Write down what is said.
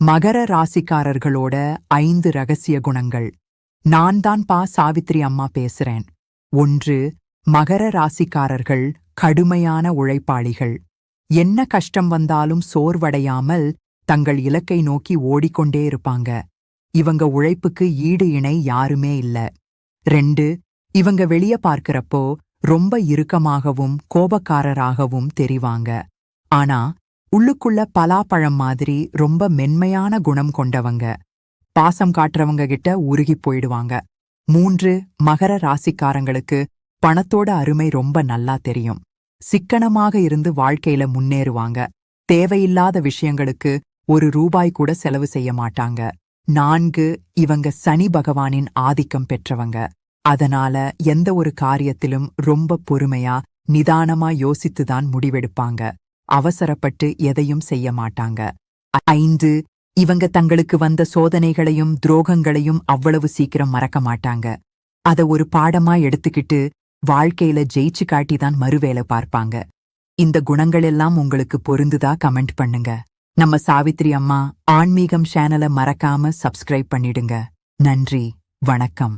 மகர ராசிக்காரர்களோட 5 ரகசிய குணங்கள். நான் தான் சாவித்ரி அம்மா பேசுறேன். 1. மகர ராசிக்காரர்கள் கடுமையான உழைப்பாளிகள். என்ன கஷ்டம் வந்தாலும் சோர்வடையாமல் தங்கள் இலக்கை நோக்கி ஓடிக்கொண்டே இருப்பாங்க. இவங்க உழைப்புக்கு ஈடு இணை யாருமே இல்ல. 2. இவங்க வெளிய பார்க்கிறப்போ ரொம்ப இறுக்கமாகவும் கோபக்காரராகவும் தெரிவாங்க. ஆனா உள்ளுக்குள்ள பலாப்பழம் மாதிரி ரொம்ப மென்மையான குணம் கொண்டவங்க. பாசம் காட்டுறவங்க கிட்ட உருகி போயிடுவாங்க. 3. மகர ராசிக்காரங்களுக்கு பணத்தோட அருமை ரொம்ப நல்லா தெரியும். சிக்கனமாக இருந்து வாழ்க்கையில முன்னேறுவாங்க. தேவையில்லாத விஷயங்களுக்கு ₹1 கூட செலவு செய்ய மாட்டாங்க. 4. இவங்க சனி பகவானின் ஆதிக்கம் பெற்றவங்க. அதனால எந்த ஒரு காரியத்திலும் ரொம்ப பொறுமையா நிதானமா யோசித்துதான் முடிவெடுப்பாங்க. அவசரப்பட்டு எதையும் செய்ய மாட்டாங்க. 5. இவங்க தங்களுக்கு வந்த சோதனைகளையும் துரோகங்களையும் அவ்வளவு சீக்கிரம் மறக்க மாட்டாங்க. அத ஒரு பாடமா எடுத்துக்கிட்டு வாழ்க்கையில ஜெயிச்சு காட்டிதான் மறுவேளை பார்ப்பாங்க. இந்த குணங்கள் எல்லாம் உங்களுக்கு பொருந்துதா? கமெண்ட் பண்ணுங்க. நம்ம சாவித்ரி அம்மா ஆன்மீகம் சேனலை மறக்காம சப்ஸ்கிரைப் பண்ணிடுங்க. நன்றி, வணக்கம்.